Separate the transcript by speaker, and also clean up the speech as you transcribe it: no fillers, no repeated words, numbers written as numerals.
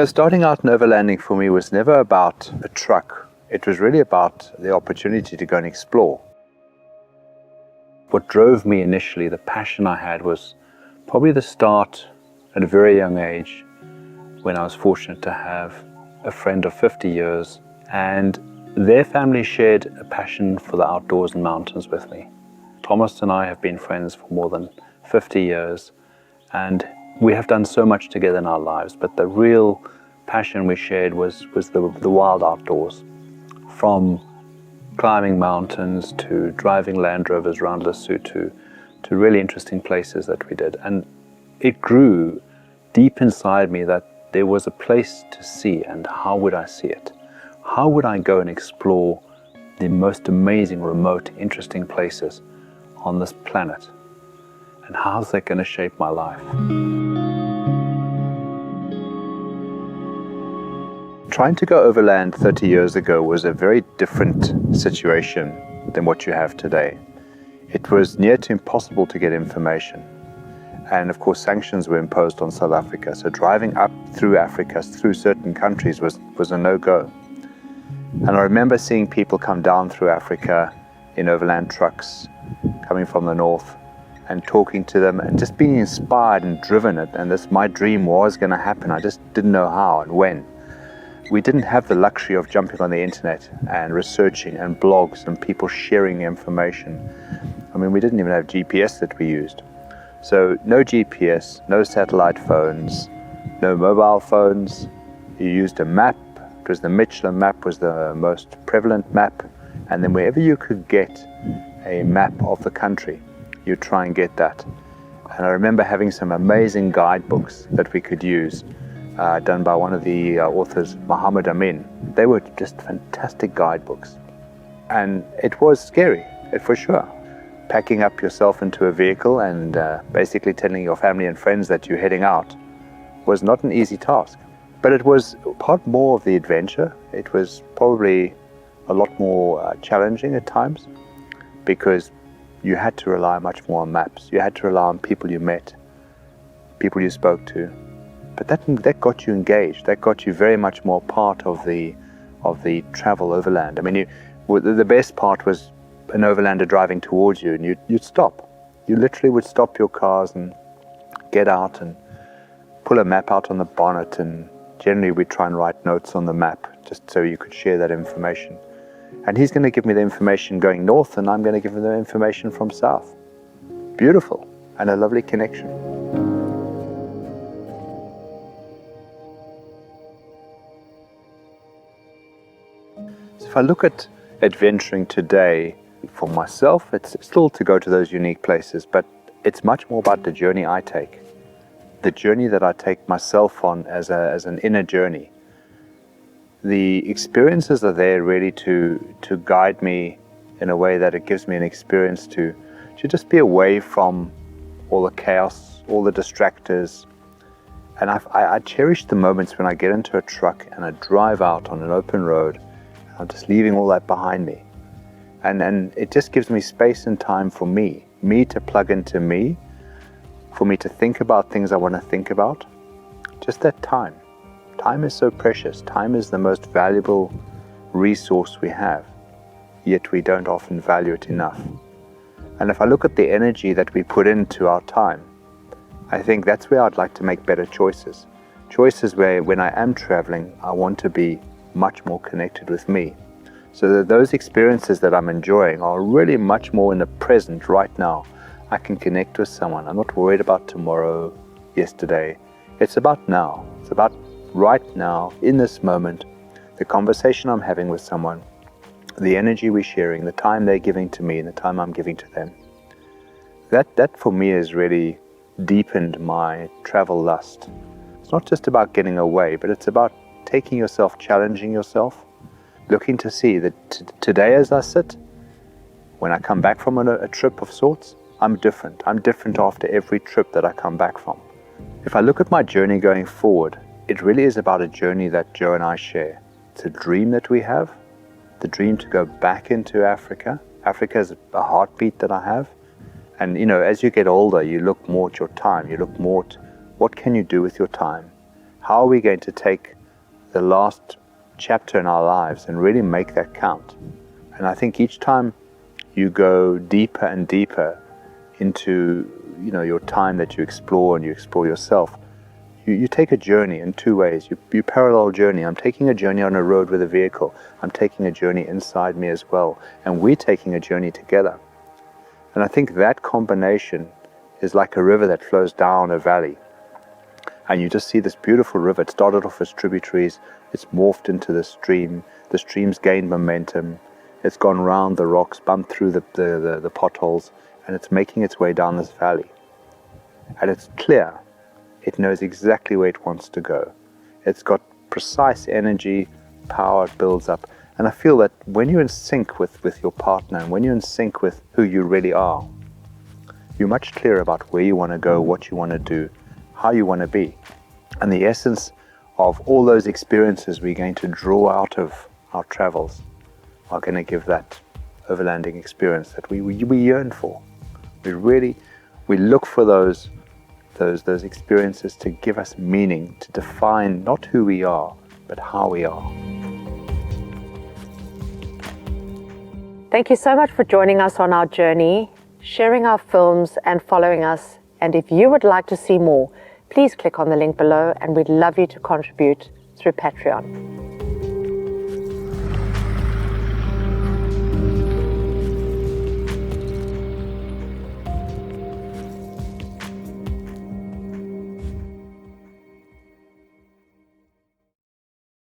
Speaker 1: Starting out in overlanding for me was never about a truck. It was really about the opportunity to go and explore. What drove me initially, the passion I had, was probably the start at a very young age when I was fortunate to have a friend of 50 years, and their family shared a passion for the outdoors and mountains with me. Thomas and I have been friends for more than 50 years, and we have done so much together in our lives, but the real passion we shared was the wild outdoors. From climbing mountains to driving Land Rovers around Lesotho to really interesting places that we did. And it grew deep inside me that there was a place to see, and how would I see it? How would I go and explore the most amazing, remote, interesting places on this planet? And how's that going to shape my life? Trying to go overland 30 years ago was a very different situation than what you have today. It was near to impossible to get information. And of course, sanctions were imposed on South Africa. So driving up through Africa, through certain countries, was a no-go. And I remember seeing people come down through Africa in overland trucks, coming from the north, and talking to them and just being inspired and driven. And my dream was going to happen. I just didn't know how and when. We didn't have the luxury of jumping on the internet and researching and blogs and people sharing information. I mean, we didn't even have GPS that we used. So no GPS, no satellite phones, no mobile phones. You used a map. It was the Michelin map was the most prevalent map. And then wherever you could get a map of the country, you try and get that. And I remember having some amazing guidebooks that we could use, done by one of the authors, Muhammad Amin. They were just fantastic guidebooks. And it was scary, for sure. Packing up yourself into a vehicle and basically telling your family and friends that you're heading out was not an easy task. But it was part more of the adventure. It was probably a lot more challenging at times, because you had to rely much more on maps. You had to rely on people you met, people you spoke to. But that got you engaged. That got you very much more part of the travel overland. I mean, the best part was an overlander driving towards you, and you'd stop. You literally would stop your cars and get out and pull a map out on the bonnet, and generally we'd try and write notes on the map just so you could share that information. And he's going to give me the information going north, and I'm going to give him the information from south. Beautiful, and a lovely connection. So if I look at adventuring today, for myself, it's still to go to those unique places, but it's much more about the journey I take. The journey that I take myself on as an inner journey. The experiences are there really to guide me in a way that it gives me an experience to just be away from all the chaos, all the distractors. And I cherish the moments when I get into a truck and I drive out on an open road. I'm just leaving all that behind me. And it just gives me space and time for me to plug into me, for me to think about things I want to think about. Just that time. Time is so precious. Time is the most valuable resource we have, yet we don't often value it enough. And if I look at the energy that we put into our time, I think that's where I'd like to make better choices. Choices where when I am traveling, I want to be much more connected with me. So that those experiences that I'm enjoying are really much more in the present right now. I can connect with someone. I'm not worried about tomorrow, yesterday. It's about now. It's about right now, in this moment, the conversation I'm having with someone, the energy we're sharing, the time they're giving to me and the time I'm giving to them. That for me has really deepened my travel lust. It's not just about getting away, but it's about taking yourself, challenging yourself, looking to see that today as I sit, when I come back from a trip of sorts, I'm different. I'm different after every trip that I come back from. If I look at my journey going forward, it really is about a journey that Joe and I share. It's a dream that we have, the dream to go back into Africa. Africa is a heartbeat that I have. And as you get older, you look more at your time. You look more at what can you do with your time? How are we going to take the last chapter in our lives and really make that count? And I think each time you go deeper and deeper into your time that you explore and you explore yourself, you take a journey in two ways. You parallel journey. I'm taking a journey on a road with a vehicle. I'm taking a journey inside me as well. And we're taking a journey together. And I think that combination is like a river that flows down a valley. And you just see this beautiful river. It started off as tributaries. It's morphed into the stream. The stream's gained momentum. It's gone round the rocks, bumped through the potholes, and it's making its way down this valley. And it's clear. It knows exactly where it wants to go. It's got precise energy, power, it builds up. And I feel that when you're in sync with your partner, and when you're in sync with who you really are, you're much clearer about where you want to go, what you want to do, how you want to be. And the essence of all those experiences we're going to draw out of our travels are going to give that overlanding experience that we yearn for. We look for those experiences to give us meaning, to define not who we are, but how we are.
Speaker 2: Thank you so much for joining us on our journey, sharing our films and following us. And if you would like to see more, please click on the link below and we'd love you to contribute through Patreon.